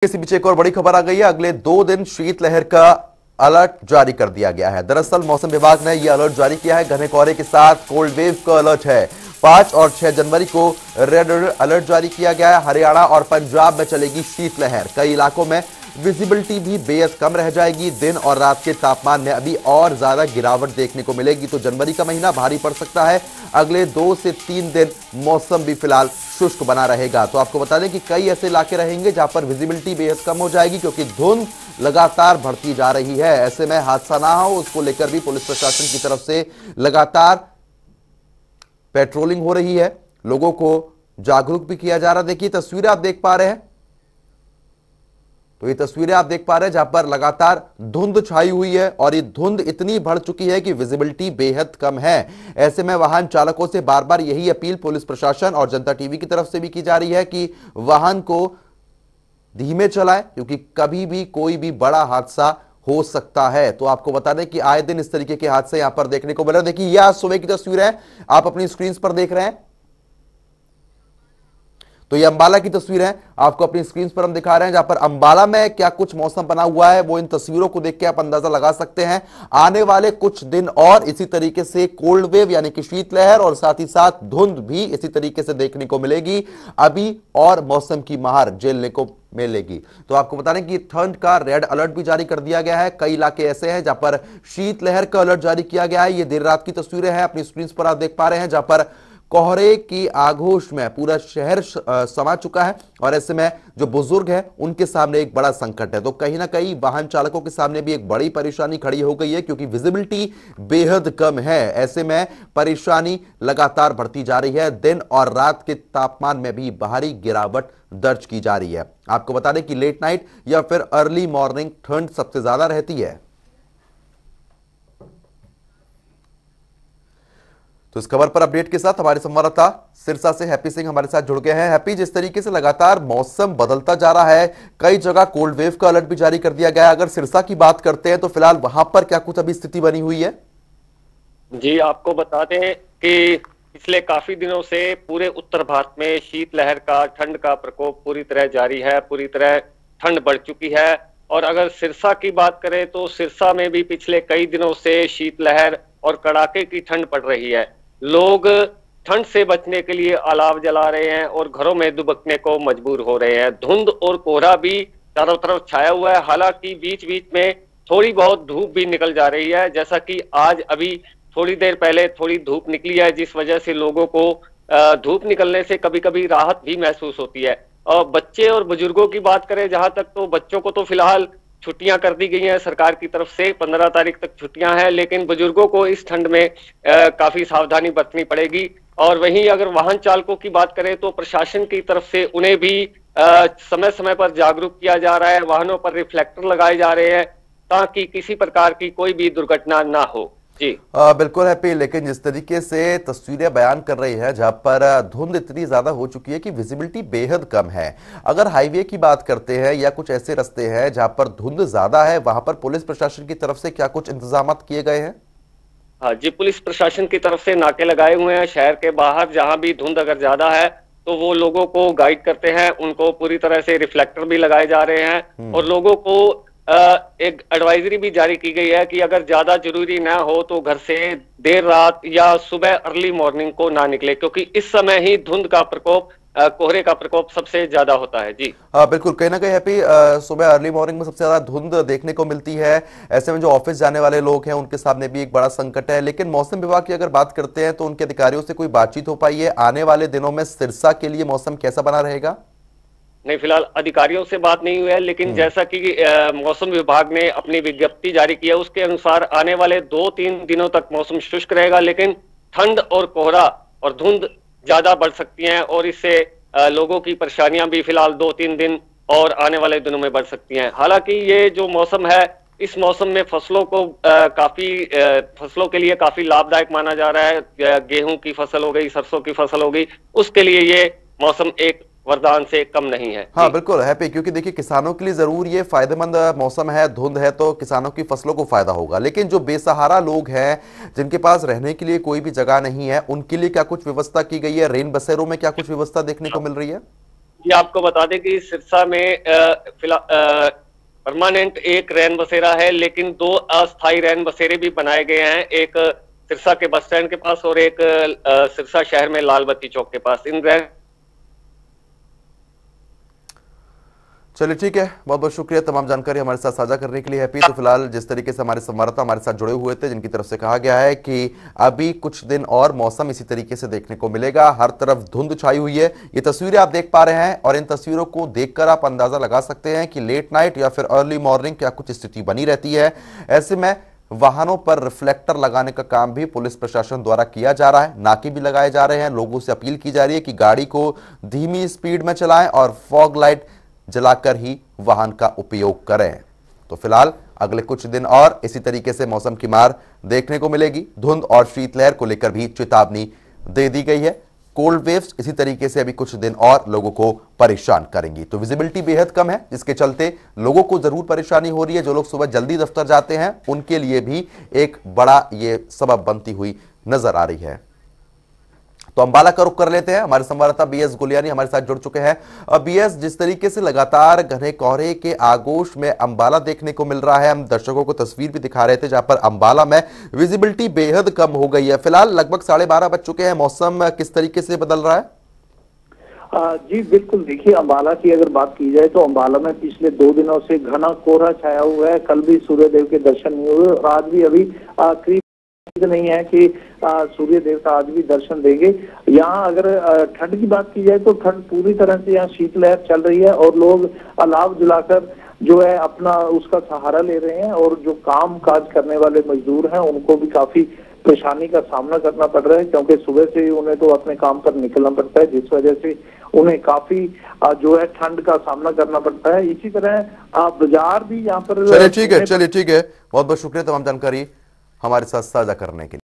इसी बीच एक और बड़ी खबर आ गई है। अगले 2 दिन शीतलहर का अलर्ट जारी कर दिया गया है। दरअसल मौसम विभाग ने यह अलर्ट जारी किया है। घने कोहरे के साथ कोल्ड वेव का अलर्ट है। 5 और 6 जनवरी को रेड अलर्ट जारी किया गया है। हरियाणा और पंजाब में चलेगी शीतलहर। कई इलाकों में विजिबिलिटी भी बेहद कम रह जाएगी। दिन और रात के तापमान में अभी और ज्यादा गिरावट देखने को मिलेगी। तो जनवरी का महीना भारी पड़ सकता है। अगले 2 से 3 दिन मौसम भी फिलहाल शुष्क बना रहेगा। तो आपको बता दें कि कई ऐसे इलाके रहेंगे जहां पर विजिबिलिटी बेहद कम हो जाएगी, क्योंकि धुंध लगातार बढ़ती जा रही है। ऐसे में हादसा ना हो उसको लेकर भी पुलिस प्रशासन की तरफ से लगातार पेट्रोलिंग हो रही है। लोगों को जागरूक भी किया जा रहा है। देखिए तस्वीरें आप देख पा रहे हैं। तो ये तस्वीरें आप देख पा रहे हैं जहां पर लगातार धुंध छाई हुई है और ये धुंध इतनी बढ़ चुकी है कि विजिबिलिटी बेहद कम है। ऐसे में वाहन चालकों से बार बार यही अपील पुलिस प्रशासन और जनता टीवी की तरफ से भी की जा रही है कि वाहन को धीमे चलाएं, क्योंकि कभी भी कोई भी बड़ा हादसा हो सकता है। तो आपको बता दें कि आए दिन इस तरीके के हादसे यहां पर देखने को मिल रहे हैं। देखिए यह आज सुबह की तस्वीर है, आप अपनी स्क्रीन पर देख रहे हैं। तो ये अंबाला की तस्वीर है, आपको अपनी स्क्रीन पर हम दिखा रहे हैं, जहां पर अंबाला में क्या कुछ मौसम बना हुआ है वो इन तस्वीरों को देख के आप अंदाजा लगा सकते हैं। आने वाले कुछ दिन और इसी तरीके से कोल्ड वेव यानी कि शीतलहर और साथ ही साथ धुंध भी इसी तरीके से देखने को मिलेगी। अभी और मौसम की महार झेलने को मिलेगी। तो आपको बता दें कि ठंड का रेड अलर्ट भी जारी कर दिया गया है। कई इलाके ऐसे हैं जहां पर शीतलहर का अलर्ट जारी किया गया है। ये देर रात की तस्वीरें हैं, अपनी स्क्रीन पर आप देख पा रहे हैं, जहां पर कोहरे की आगोश में पूरा शहर समा चुका है। और ऐसे में जो बुजुर्ग हैं उनके सामने एक बड़ा संकट है। तो कहीं ना कहीं वाहन चालकों के सामने भी एक बड़ी परेशानी खड़ी हो गई है, क्योंकि विजिबिलिटी बेहद कम है। ऐसे में परेशानी लगातार बढ़ती जा रही है। दिन और रात के तापमान में भी भारी गिरावट दर्ज की जा रही है। आपको बता दें कि लेट नाइट या फिर अर्ली मॉर्निंग ठंड सबसे ज्यादा रहती है। तो इस खबर पर अपडेट के साथ हमारे संवाददाता सिरसा से हैप्पी सिंह हमारे साथ जुड़ गए हैं। हैप्पी, जिस तरीके से लगातार मौसम बदलता जा रहा है, कई जगह कोल्ड वेव का अलर्ट भी जारी कर दिया गया है। अगर सिरसा की बात करते हैं तो फिलहाल वहां पर क्या कुछ अभी स्थिति बनी हुई है? जी, आपको बता दें कि पिछले काफी दिनों से पूरे उत्तर भारत में शीतलहर का, ठंड का प्रकोप पूरी तरह जारी है। पूरी तरह ठंड बढ़ चुकी है। और अगर सिरसा की बात करें तो सिरसा में भी पिछले कई दिनों से शीतलहर और कड़ाके की ठंड पड़ रही है। लोग ठंड से बचने के लिए अलाव जला रहे हैं और घरों में दुबकने को मजबूर हो रहे हैं। धुंध और कोहरा भी चारों तरफ छाया हुआ है। हालांकि बीच बीच में थोड़ी बहुत धूप भी निकल जा रही है, जैसा कि आज अभी थोड़ी देर पहले थोड़ी धूप निकली है, जिस वजह से लोगों को धूप निकलने से कभी कभी राहत भी महसूस होती है। और बच्चे और बुजुर्गों की बात करें जहां तक, तो बच्चों को तो फिलहाल छुट्टियां कर दी गई हैं सरकार की तरफ से। 15 तारीख तक छुट्टियां हैं, लेकिन बुजुर्गों को इस ठंड में काफी सावधानी बरतनी पड़ेगी। और वहीं अगर वाहन चालकों की बात करें तो प्रशासन की तरफ से उन्हें भी समय समय पर जागरूक किया जा रहा है। वाहनों पर रिफ्लेक्टर लगाए जा रहे हैं ताकि किसी प्रकार की कोई भी दुर्घटना ना हो। जी बिल्कुल हैप्पी, लेकिन जिस तरीके से तस्वीरें बयान कर रही है, जहां पर धुंध इतनी ज्यादा हो चुकी है कि विजिबिलिटी बेहद कम है। अगर हाईवे की बात करते हैं या कुछ ऐसे रास्ते हैं जहां पर धुंध ज्यादा है, वहां पर पुलिस प्रशासन की तरफ से क्या कुछ इंतजाम किए गए हैं? हाँ जी, पुलिस प्रशासन की तरफ से नाके लगाए हुए हैं। शहर के बाहर जहां भी धुंध अगर ज्यादा है तो वो लोगों को गाइड करते हैं। उनको पूरी तरह से रिफ्लेक्टर भी लगाए जा रहे हैं और लोगों को एक एडवाइजरी भी जारी की गई है कि अगर ज्यादा जरूरी ना हो तो घर से देर रात या सुबह अर्ली मॉर्निंग को ना निकले, क्योंकि इस समय ही धुंध का प्रकोप, कोहरे का प्रकोप सबसे ज्यादा होता है। जी बिल्कुल, कहीं ना कहीं हैप्पी, सुबह अर्ली मॉर्निंग में सबसे ज्यादा धुंध देखने को मिलती है। ऐसे में जो ऑफिस जाने वाले लोग हैं उनके सामने भी एक बड़ा संकट है। लेकिन मौसम विभाग की अगर बात करते हैं तो उनके अधिकारियों से कोई बातचीत हो पाई है? आने वाले दिनों में सिरसा के लिए मौसम कैसा बना रहेगा? नहीं, फिलहाल अधिकारियों से बात नहीं हुई है, लेकिन जैसा कि मौसम विभाग ने अपनी विज्ञप्ति जारी की है उसके अनुसार आने वाले 2-3 दिनों तक मौसम शुष्क रहेगा। लेकिन ठंड और कोहरा और धुंध ज्यादा बढ़ सकती हैं और इससे लोगों की परेशानियां भी फिलहाल 2-3 दिन और आने वाले दिनों में बढ़ सकती हैं। हालांकि ये जो मौसम है, इस मौसम में फसलों को फसलों के लिए काफी लाभदायक माना जा रहा है। गेहूं की फसल हो गई, सरसों की फसल हो गई, उसके लिए ये मौसम एक वरदान से कम नहीं है। हाँ बिल्कुल हैप्पी, क्योंकि देखिए किसानों के लिए जरूर ये फायदेमंद मौसम है। धुंध है तो किसानों की फसलों को फायदा होगा, लेकिन जो बेसहारा लोग हैं जिनके पास रहने के लिए कोई भी जगह नहीं है, उनके लिए क्या कुछ व्यवस्था की गई है? रेन बसेरों में क्या कुछ व्यवस्था देखने को मिल रही है? जी आपको बता दें कि सिरसा में फिलहाल परमानेंट एक रैन बसेरा है, लेकिन 2 अस्थायी रैन बसेरे भी बनाए गए हैं, एक सिरसा के बस स्टैंड के पास और एक सिरसा शहर में लालबत्ती चौक के पास। इन रैन चलिए ठीक है, बहुत बहुत शुक्रिया तमाम जानकारी हमारे साथ साझा करने के लिए हैप्पी। तो फिलहाल जिस तरीके से हमारे संवाददाता हमारे साथ जुड़े हुए थे, जिनकी तरफ से कहा गया है कि अभी कुछ दिन और मौसम इसी तरीके से देखने को मिलेगा, हर तरफ धुंध छाई हुई है। ये तस्वीरें आप देख पा रहे हैं और इन तस्वीरों को देखकर आप अंदाजा लगा सकते हैं कि लेट नाइट या फिर अर्ली मॉर्निंग क्या कुछ स्थिति बनी रहती है। ऐसे में वाहनों पर रिफ्लेक्टर लगाने का काम भी पुलिस प्रशासन द्वारा किया जा रहा है, नाके भी लगाए जा रहे हैं। लोगों से अपील की जा रही है कि गाड़ी को धीमी स्पीड में चलाएं और फॉग लाइट जलाकर ही वाहन का उपयोग करें। तो फिलहाल अगले कुछ दिन और इसी तरीके से मौसम की मार देखने को मिलेगी। धुंध और शीतलहर को लेकर भी चेतावनी दे दी गई है। कोल्ड वेव्स इसी तरीके से अभी कुछ दिन और लोगों को परेशान करेंगी। तो विजिबिलिटी बेहद कम है, जिसके चलते लोगों को जरूर परेशानी हो रही है। जो लोग सुबह जल्दी दफ्तर जाते हैं उनके लिए भी एक बड़ा ये सबब बनती हुई नजर आ रही है। तो अंबाला का रुख कर लेते हैं। हमारे संवाददाता बीएस गुलियानी हमारे साथ जुड़ चुके हैं। बीएस, जिस तरीके से लगातार घने कोहरे के आगोश में अंबाला देखने को मिल रहा है, हम दर्शकों को तस्वीर भी दिखा रहे थे जहां पर अंबाला में विजिबिलिटी बेहद कम हो गई है। फिलहाल लगभग 12:30 बज चुके हैं, मौसम किस तरीके से बदल रहा है? जी बिल्कुल, देखिए अंबाला की अगर बात की जाए तो अंबाला में पिछले 2 दिनों से घना कोहरा छाया हुआ है। कल भी सूर्यदेव के दर्शन नहीं हुए और आज भी अभी करीब नहीं है कि सूर्य देवता आज भी दर्शन देंगे। यहाँ अगर ठंड की बात की जाए तो ठंड पूरी तरह से यहाँ शीतलहर चल रही है और लोग अलाव जलाकर जो है अपना उसका सहारा ले रहे हैं। और जो काम काज करने वाले मजदूर हैं उनको भी काफी परेशानी का सामना करना पड़ रहा है, क्योंकि सुबह से ही उन्हें तो अपने काम पर निकलना पड़ता है, जिस वजह से उन्हें काफी जो है ठंड का सामना करना पड़ता है। इसी तरह बाजार भी यहाँ पर चलिए ठीक है, बहुत बहुत शुक्रिया तमाम जानकारी हमारे साथ साझा करने के लिए।